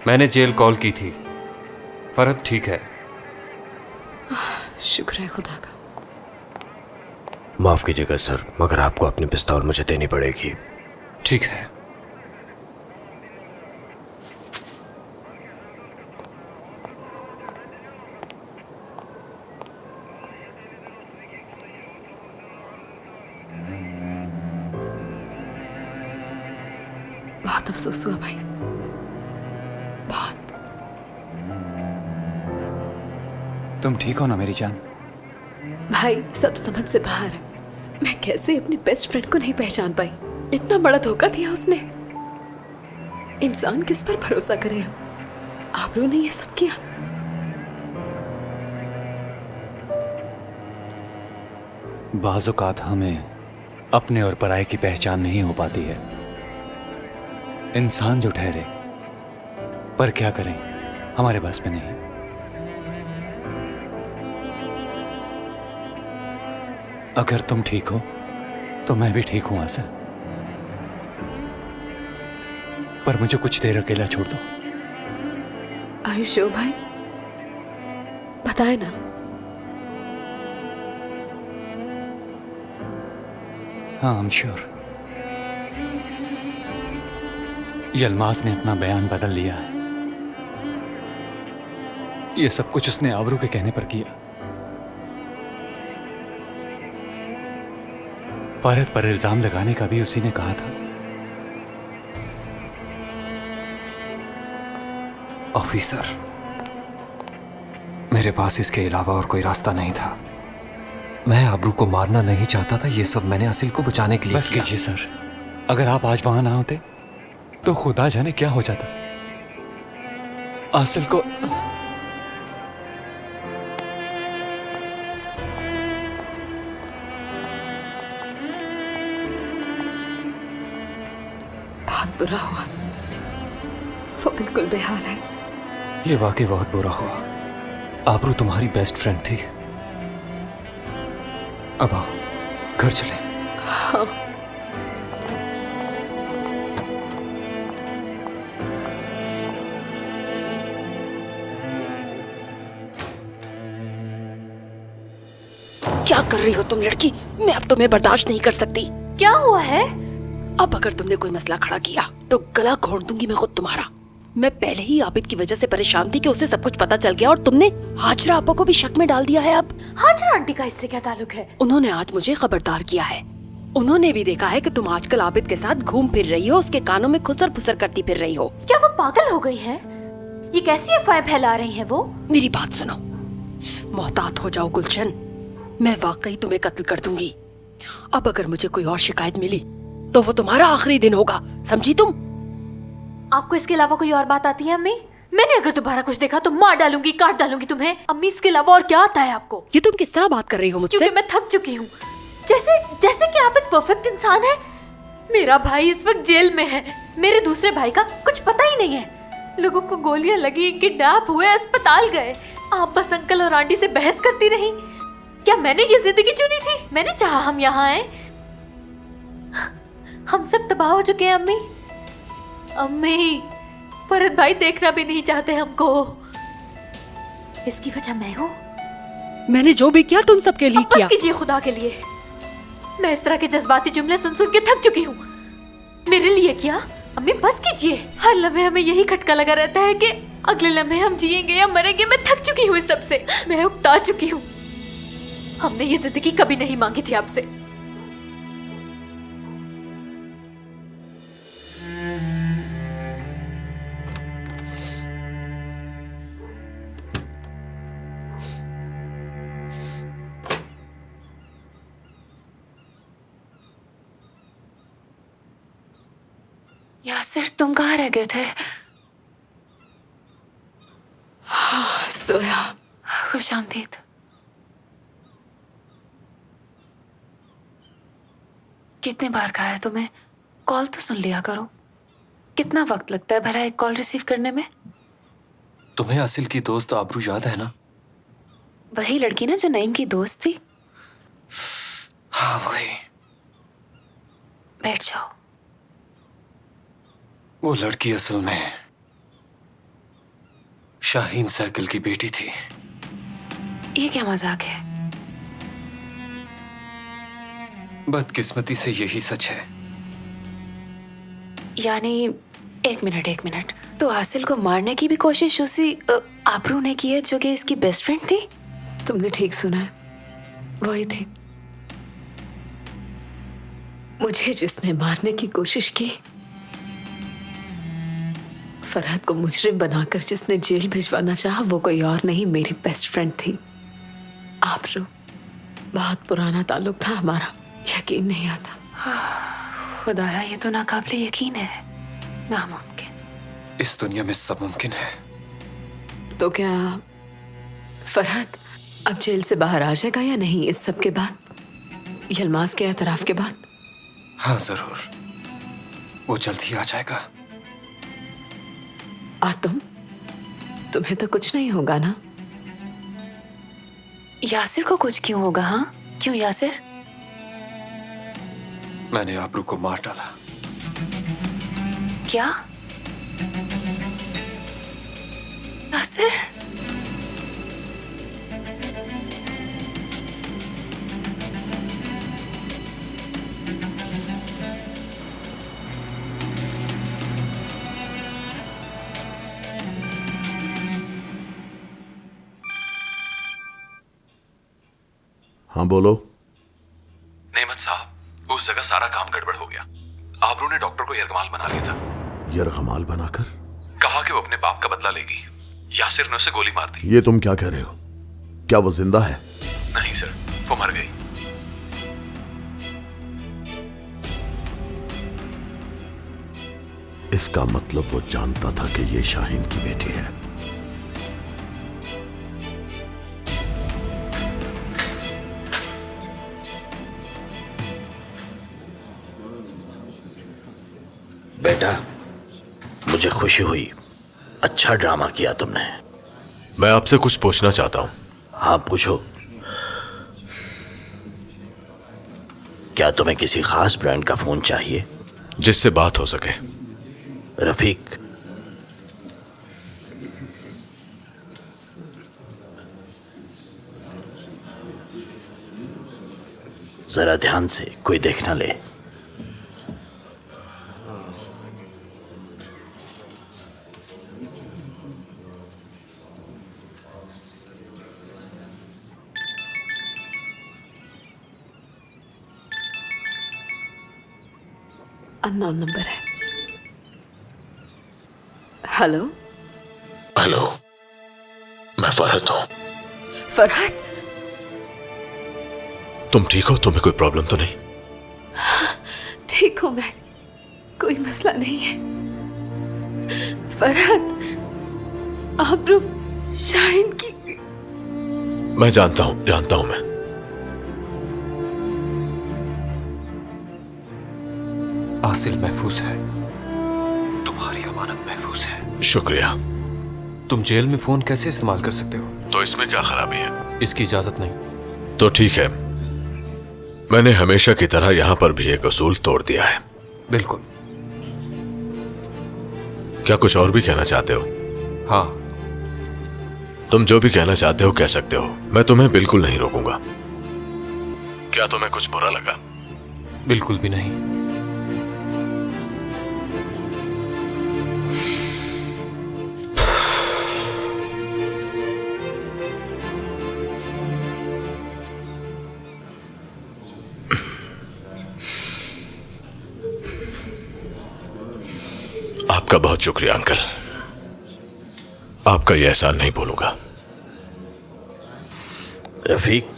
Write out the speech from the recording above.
मैंने jail call की थी। फरहत ठीक है। शुक्र है खुदा का। माफ कीजिएगा सर, मगर आपको अपनी पिस्तौल मुझे देनी पड़ेगी। ठीक है। बहुत अफसोस हुआ भाई, बहुत। तुम ठीक हो ना मेरी जान? भाई सब समझ से बाहर है। मैं कैसे अपनी बेस्ट फ्रेंड को नहीं पहचान पाई। इतना बड़ा धोखा दिया उसने। इंसान किस पर भरोसा करे हम? आबरू ने ये सब किया। बाज़ औक़ात हमें अपने और पराये की पहचान नहीं हो पाती है। इंसान जो ठहरे, पर क्या करें, हमारे बस में नहीं। अगर तुम ठीक हो तो मैं भी ठीक हूं आसिल, पर मुझे कुछ देर अकेला छोड़ दो। आयुष्यो भाई बताए ना। हाँ, आई एम श्योर। यलमास ने अपना बयान बदल लिया है। ये सब कुछ उसने आबरू के कहने पर किया। फरहत पर इल्जाम लगाने का भी उसी ने कहा था। ऑफिसर, मेरे पास इसके अलावा और कोई रास्ता नहीं था। मैं आबरू को मारना नहीं चाहता था। ये सब मैंने आसिल को बचाने के लिए बस किया। कीजिए सर, अगर आप आज वहां ना होते तो खुदा जाने क्या हो जाता। आसिल को बहुत बुरा हुआ। वो बिल्कुल बेहाल है। ये वाकई बहुत बुरा हुआ। आबरू तुम्हारी बेस्ट फ्रेंड थी। अब आओ, घर चले। हाँ। क्या कर रही हो तुम लड़की? मैं अब तुम्हें बर्दाश्त नहीं कर सकती। क्या हुआ है? अब अगर तुमने कोई मसला खड़ा किया तो गला घोंट दूंगी मैं खुद तुम्हारा। मैं पहले ही आबिद की वजह से परेशान थी कि उसे सब कुछ पता चल गया, और तुमने हाजरा आपा को भी शक में डाल दिया है। अब हाजरा आंटी का इससे क्या ताल्लुक है? उन्होंने आज मुझे खबरदार किया है। उन्होंने भी देखा है कि तुम आजकल आबिद के साथ घूम फिर रही हो, उसके कानों में खुसर फुसर करती फिर रही हो। क्या वो पागल हो गई है? ये कैसी अफवाहें फैला रही हैं वो? मेरी बात सुनो, मोहतात हो जाओ गुलशन। मैं वाकई तुम्हें कत्ल कर दूंगी। अब अगर मुझे कोई और शिकायत मिली तो वो तुम्हारा आखिरी दिन होगा, समझी तुम? आपको इसके अलावा कोई और बात आती है अम्मी? मैंने अगर दोबारा कुछ देखा तो मार डालूंगी, काट डालूंगी तुम्हें। अम्मी इसके अलावा और क्या आता है आपको? ये तुम किस तरह बात कर रही हो मुझसे? क्योंकि मैं थक चुकी हूँ। जैसे जैसे कि आप एक परफेक्ट इंसान है। मेरा भाई इस वक्त जेल में है। मेरे दूसरे भाई का कुछ पता ही नहीं है। लोगों को गोलियां लगी, किडनैप हुए, अस्पताल गए। आप बस अंकल और आंटी से बहस करती रही। क्या मैंने ये जिंदगी चुनी थी? मैंने चाहा हम यहाँ आए। हम सब तबाह हो चुके हैं अम्मी। अम्मी, फरहत भाई देखना भी नहीं चाहते हमको। इसकी वजह मैं हूँ। मैंने जो भी किया तुम सबके लिए बस किया। कीजिए खुदा के लिए। मैं इस तरह के जज्बाती जुमले सुन सुन के थक चुकी हूँ। मेरे लिए क्या? अम्मी बस कीजिए। हर लम्हे हमें यही खटका लगा रहता है कि अगले लम्हे हम जिएंगे या मरेंगे। मैं थक चुकी हूँ इस सबसे। मैं उकता चुकी हूँ। हमने ये जिंदगी कभी नहीं मांगी थी आपसे। यासिर, तुम कहाँ रह गए थे? सोया। खुश आमदीद। कितने बार कहा है तुम्हें, कॉल तो सुन लिया करो। कितना वक्त लगता है भला एक कॉल रिसीव करने में? तुम्हें आसिल की दोस्त आबरू याद है ना? वही लड़की ना जो नईम की दोस्त थी। हाँ, वही। बैठ जाओ। वो लड़की असल में शाहीन साइकिल की बेटी थी। ये क्या मजाक है? बदकिस्मती से यही सच है। यानी एक मिनट, तो आसिल को मारने की भी कोशिश उसी आबरू ने की है जो कि इसकी बेस्ट फ्रेंड थी? तुमने ठीक सुना है, वही थी। मुझे जिसने मारने की कोशिश की, फरहद को मुजरिम बनाकर जिसने जेल भिजवाना चाहा, वो कोई और नहीं, मेरी बेस्ट फ्रेंड थी आबरू। बहुत पुराना ताल्लुक था हमारा, यकीन नहीं आता। खुदाया, ये तो नाकाबिले यकीन है, नामुमकिन। इस दुनिया में सब मुमकिन है। तो क्या फरहद अब जेल से बाहर आ जाएगा या नहीं इस सब के बाद, यलमाज के एतराफ के बाद? हाँ जरूर, वो जल्द ही आ जाएगा। और तुम्हें तो कुछ नहीं होगा ना? यासिर को कुछ क्यों होगा? हाँ, क्यों यासिर? मैंने आबरू को मार डाला। क्या? यासिर? हाँ बोलो। नेमत साहब, उस जगह सारा काम गड़बड़ हो गया। आबरू ने डॉक्टर को यरगमाल बना लिया था। यरगमाल बनाकर? कहा कि वो अपने बाप का बदला लेगी। यासिर ने उसे गोली मार दी। ये तुम क्या कह रहे हो? क्या वो जिंदा है? नहीं सर, वो मर गई। इसका मतलब वो जानता था कि ये शाहीन की बेटी है। बेटा, मुझे खुशी हुई, अच्छा ड्रामा किया तुमने। मैं आपसे कुछ पूछना चाहता हूँ। हाँ पूछो। क्या तुम्हें किसी खास ब्रांड का फोन चाहिए जिससे बात हो सके? रफीक, जरा ध्यान से, कोई देख ना ले। अननोन नंबर है। हेलो? हेलो, मैं फरहद हूँ। फरहद? तुम ठीक हो? तुम्हें कोई प्रॉब्लम तो नहीं? ठीक हूं मैं, कोई मसला नहीं है। फरहद, आबरू शाहीन की। मैं जानता हूँ मैं। आसिल महफूज है, तुम्हारी अमानत महफूज है। शुक्रिया। तुम जेल में फोन कैसे इस्तेमाल कर सकते हो? तो इसमें क्या खराबी है? इसकी इजाजत नहीं। तो ठीक है, मैंने हमेशा की तरह यहां पर भी एक असूल तोड़ दिया है। बिल्कुल। क्या कुछ और भी कहना चाहते हो? हाँ। तुम जो भी कहना चाहते हो कह सकते हो, मैं तुम्हें बिल्कुल नहीं रोकूंगा। क्या तुम्हें कुछ बुरा लगा? बिल्कुल भी नहीं। आपका बहुत शुक्रिया अंकल, आपका यह एहसान नहीं भूलूंगा। रफीक,